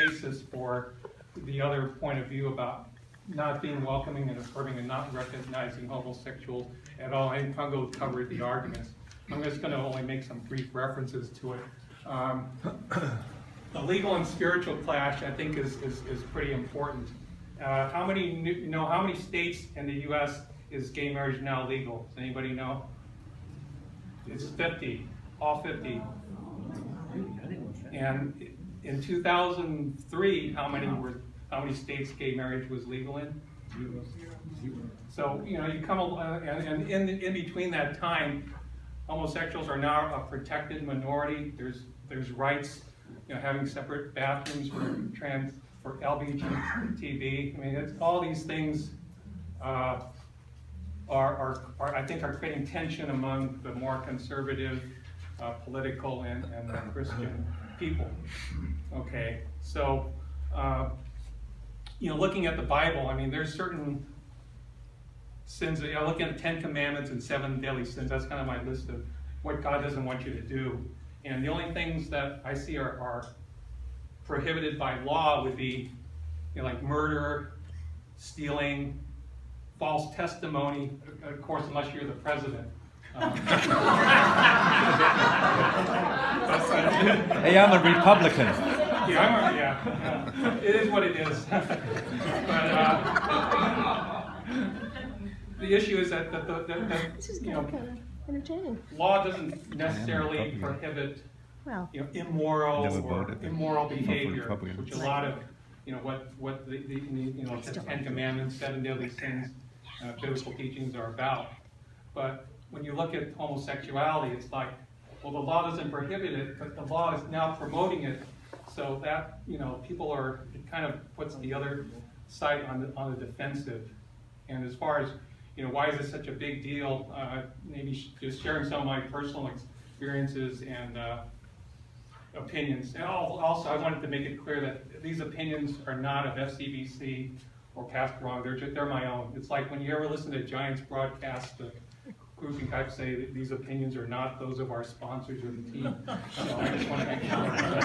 basis for the other point of view about not being welcoming and affirming and not recognizing homosexuals at all. I think Pungo covered the arguments. I'm just going to only make some brief references to it. The legal and spiritual clash, I think, is pretty important. How many states in the U.S. is gay marriage now legal? Does anybody know? It's 50, all 50. And in 2003, how many states gay marriage was legal in? Zero. So you come and in between that time, homosexuals are now a protected minority. There's rights, having separate bathrooms for LGBTQ. I mean, it's all these things I think are creating tension among the more conservative, political and Christian people. Okay, so looking at the Bible, I mean, there's certain sins. Looking at the 10 Commandments and 7 deadly sins, that's kind of my list of what God doesn't want you to do. And the only things that I see are prohibited by law would be like murder, stealing, false testimony, of course, unless you're the president. Hey, I'm a Republican. Yeah, it is what it is. But the issue is that this is kind of entertaining. Law doesn't necessarily prohibit immoral behavior, which a lot of what the 10 Commandments, 7 deadly sins, biblical teachings are about. But when you look at homosexuality, it's like, well, the law doesn't prohibit it, but the law is now promoting it, so that people are, it kind of puts the other side on the defensive. And as far as why is this such a big deal? Maybe just sharing some of my personal experiences and opinions. And also, I wanted to make it clear that these opinions are not of FCBC or Pastor Ron. They're my own. It's like when you ever listen to Giants broadcast, the group can kind of say that these opinions are not those of our sponsors or the team. So I just want to make sure that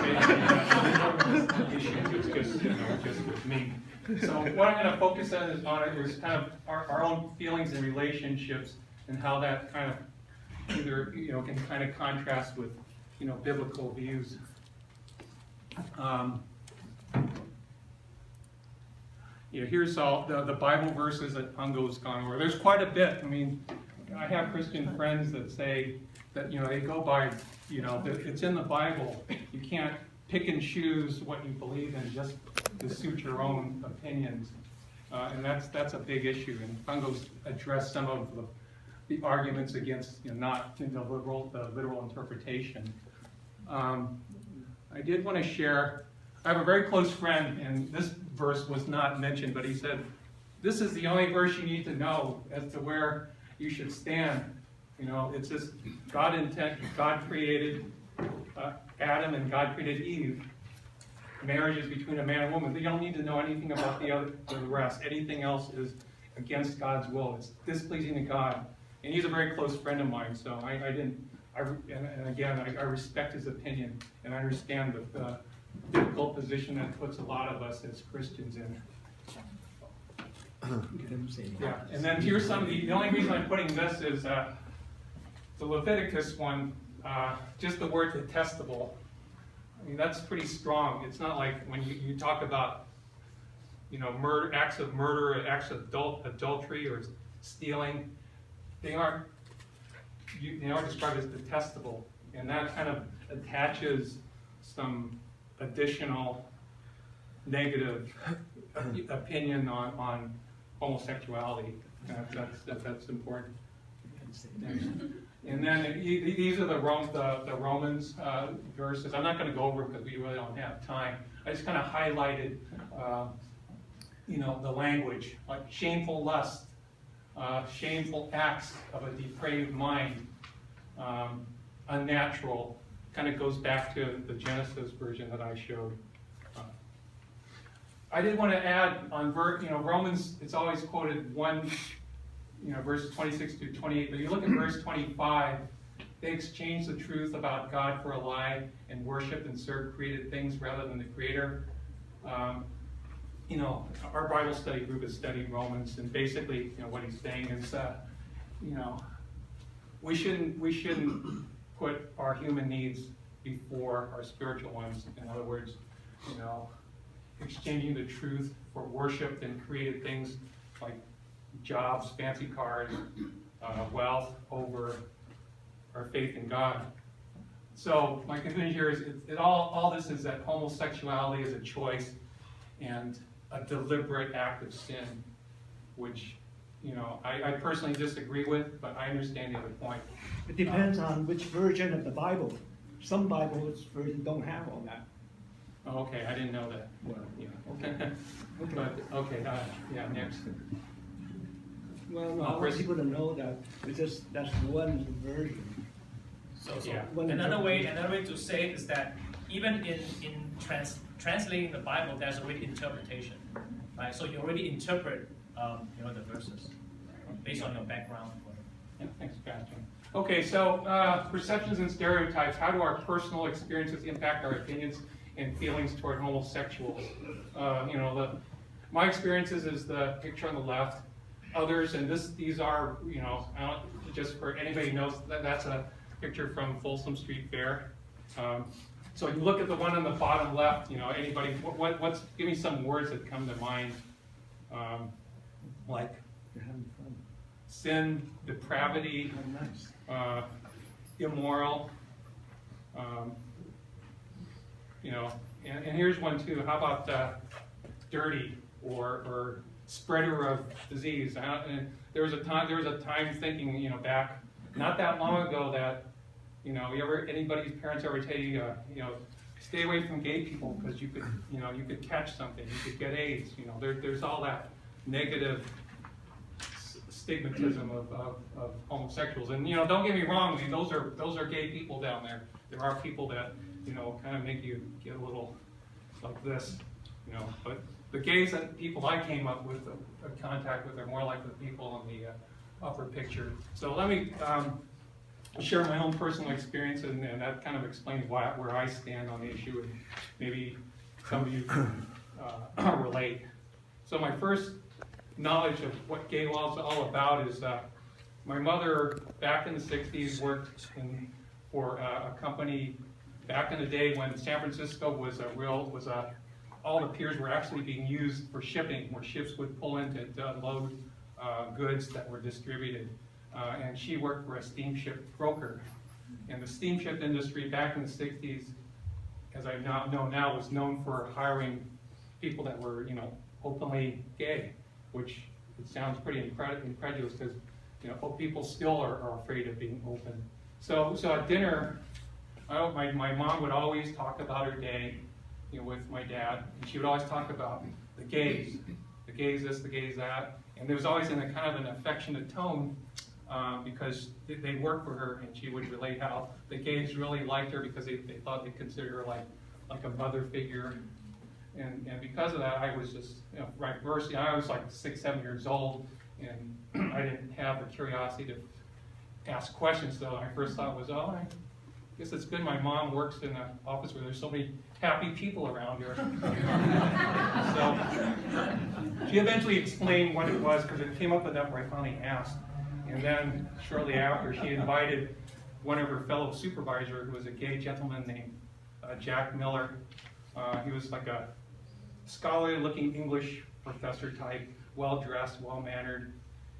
it's just with me. So what I'm going to focus on is kind of our own feelings and relationships and how that kind of either can kind of contrast with biblical views. Here's all the Bible verses that Pungo's gone over. There's quite a bit. I mean, I have Christian friends that say that they go by it's in the Bible. You can't pick and choose what you believe in just to suit your own opinions, and that's a big issue. And Pungo's addressed some of the arguments against not the literal interpretation. I did want to share. I have a very close friend, and this verse was not mentioned, but he said, "This is the only verse you need to know as to where you should stand." It's just God created Adam and God created Eve. Marriage is between a man and woman. You don't need to know anything about the rest. Anything else is against God's will. It's displeasing to God. And he's a very close friend of mine, so I respect his opinion, and I understand the difficult position that puts a lot of us as Christians in. Yeah, and then here's the only reason I'm putting this is the Leviticus one, just the word detestable. I mean, that's pretty strong. It's not like when you talk about, murder, acts of murder, acts of adultery or stealing, they aren't described as detestable, and that kind of attaches some additional negative opinion on homosexuality. That's important. And then these are the Romans verses. I'm not going to go over because we really don't have time. I just kind of highlighted, the language, like shameful lust, shameful acts of a depraved mind, unnatural. Kind of goes back to the Genesis version that I showed. I did want to add on Romans. It's always quoted verses 26 to 28. But you look at verse 25. They exchanged the truth about God for a lie and worshipped and served created things rather than the Creator. You know, our Bible study group is studying Romans, and basically, you know, what he's saying is, you know, we shouldn't put our human needs before our spiritual ones. In other words, you know, exchanging the truth for worship and created things like jobs, fancy cars, wealth over our faith in God. So my conclusion here is all this is that homosexuality is a choice and a deliberate act of sin, which, you know, I personally disagree with, but I understand the other point. It depends on which version of the Bible. Some Bibles version don't have all that. Oh, okay, I didn't know that. Well, Yeah. okay. But, okay, yeah, next. Well, no, Oh, I want Chris. people to know that it's just that's one version. So Yeah. another way to say it is that even in translating the Bible, there's already interpretation, right? So you already interpret, you know, the verses based on your background. Yeah, thanks, Pastor. Okay, so perceptions and stereotypes. How do our personal experiences impact our opinions and feelings toward homosexuals? You know, my experiences is the picture on the left. Others, and these are, you know, just for anybody who knows that's a picture from Folsom Street Fair. So you look at the one on the bottom left. You know, anybody? Give me some words that come to mind, like You're having fun. sin, depravity, Oh, nice. immoral. You know, and here's one too. How about dirty or spreader of disease? And there was a time thinking, you know, back not that long ago that, you know, anybody's parents ever tell you, you know, stay away from gay people because you could catch something, you could get AIDS. You know, there's all that negative stigmatism of homosexuals. And, you know, don't get me wrong, I mean, those are gay people down there. There are people that, you know, kind of make you get a little like this, you know. But the gays that people I came up with contact with are more like the people in the upper picture. So let me share my own personal experience, and that kind of explains where I stand on the issue, and maybe some of you can relate. So my first knowledge of what gay law is all about is my mother back in the 60s worked for a company back in the day when San Francisco was all the piers were actually being used for shipping, where ships would pull in to unload goods that were distributed. And she worked for a steamship broker. And the steamship industry back in the 60s, as I now know now, was known for hiring people that were, you know, openly gay, which it sounds pretty incredulous because, you know, people still are afraid of being open. So at dinner, my mom would always talk about her day, you know, with my dad, and she would always talk about the gays this, the gays that, and there was always in a kind of an affectionate tone because they worked for her, and she would relate how the gays really liked her because they thought they considered her like a mother figure, and because of that, I was just, you know, right first, I was like 6, 7 years old, and I didn't have the curiosity to ask questions. So my first thought was, oh, I guess it's good my mom works in an office where there's so many happy people around her. So she eventually explained what it was because it came up enough where I finally asked. And then shortly after, she invited one of her fellow supervisors, who was a gay gentleman named Jack Miller. He was like a scholarly-looking English professor type, well-dressed, well-mannered,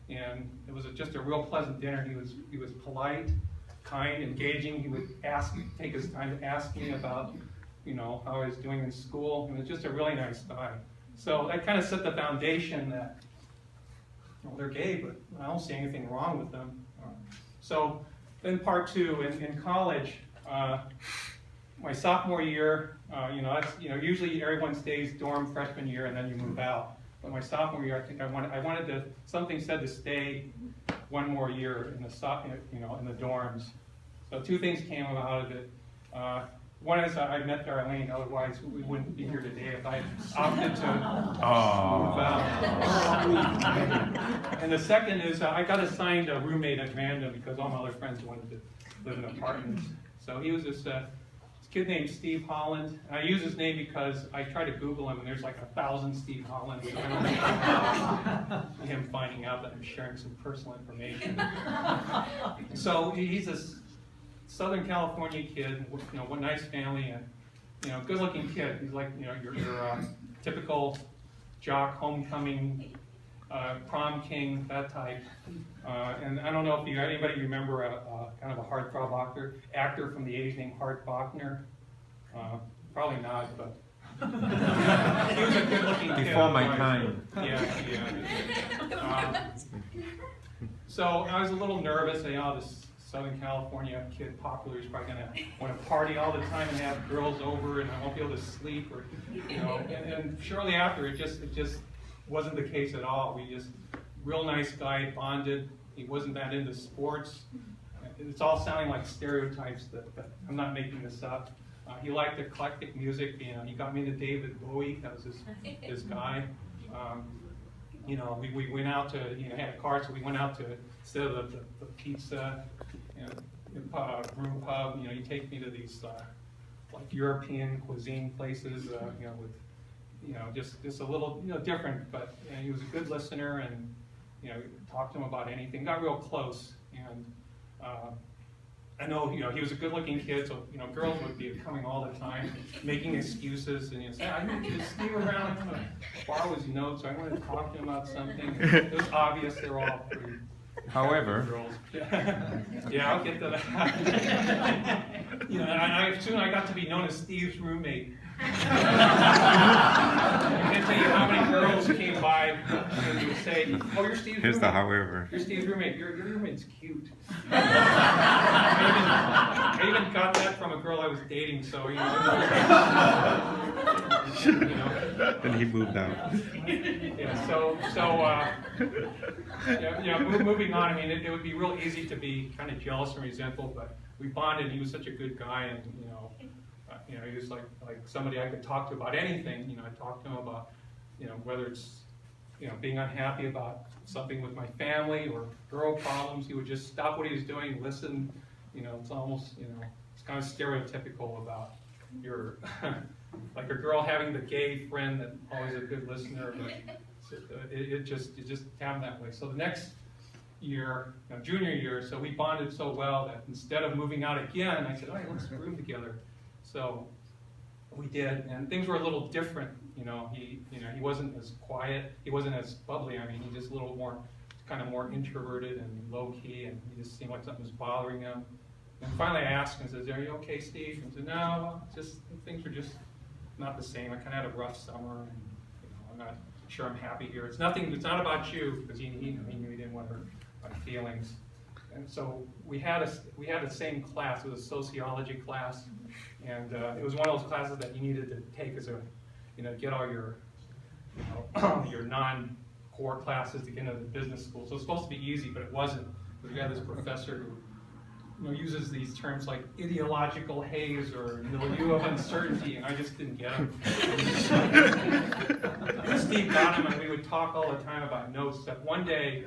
and it was just a real pleasant dinner. He was polite, kind, engaging. He would take his time to ask me about, you know, how I was doing in school. It was just a really nice guy. So that kind of set the foundation that, well, they're gay, but I don't see anything wrong with them. So then part two, in college, my sophomore year, usually everyone stays dorm freshman year and then you move out. But my sophomore year, I think I wanted to, something said to stay one more year in the dorms. So two things came out of it. One is I met Darlene, otherwise we wouldn't be here today if I opted to move out. And the second is I got assigned a roommate at random because all my other friends wanted to live in apartments. So he was this kid named Steve Holland. I use his name because I try to Google him, and there's like 1,000 Steve Hollands. So I don't think him finding out that I'm sharing some personal information. So he's a Southern California kid, you know, one nice family, and you know, good-looking kid. He's like, you know, your typical jock, homecoming, prom king, that type. And I don't know if anybody remember kind of a heartthrob actor from the age named Hart Bachner. Probably not, but he was a good-looking kid. Before my time. Yeah. So I was a little nervous. You know, this Southern California kid, popular, is probably gonna want to party all the time and have girls over, and I won't be able to sleep, or you know. And shortly after, it just wasn't the case at all. We just real nice guy, bonded. He wasn't that into sports. It's all sounding like stereotypes that I'm not making this up. He liked eclectic music. You know, he got me into David Bowie. That was his guy. You know, we went out to, you know, had a car, so we went out to, instead of the pizza, you know, brew pub, you know, you take me to these like European cuisine places, you know, with, you know, just a little, you know, different, but you know, he was a good listener, and you know, talked to him about anything, got real close, and I know, you know, he was a good-looking kid, so you know, girls would be coming all the time, making excuses, and you say, I need to just stay around, I'm gonna borrow his notes, I want to talk to him about something. It was obvious they're all pretty. However, Girls. Yeah, I'll get to that. You know, and soon I got to be known as Steve's roommate. I can't tell you how many girls came by and would say, "Oh, you're Steve's here's roommate. the however. You're Steve's roommate. Your roommate's cute." I even got that from a girl I was dating. So you know. Then he moved out. Yeah. Moving on. I mean, it would be real easy to be kind of jealous and resentful, but we bonded. He was such a good guy, and you know, he was like somebody I could talk to about anything. You know, I talked to him about, you know, whether it's, you know, being unhappy about something with my family or girl problems. He would just stop what he was doing, listen. You know, it's almost, you know, it's kind of stereotypical about your like a girl having the gay friend that always a good listener, but it just happened that way. So the next year, you know, junior year, so we bonded so well that instead of moving out again, I said, all right, let's room together. So we did, and things were a little different. You know, he wasn't as quiet, he wasn't as bubbly. I mean, he just a little more, kind of more introverted and low key, and he just seemed like something was bothering him. And finally, I asked him, I said, "Are you okay, Steve?" And he said, "No, just things were just not the same. I kind of had a rough summer, and you know, I'm not sure I'm happy here. It's not about you," because he knew he didn't want to hurt my feelings. And so we had the same class. It was a sociology class, and it was one of those classes that you needed to take as a, you know, get all your, you know, your non-core classes to get into the business school. So it was supposed to be easy, but it wasn't. Because we had this professor who, you know, uses these terms like ideological haze or milieu of uncertainty, and I just didn't get them. Steve got him, and we would talk all the time about notes. That one day,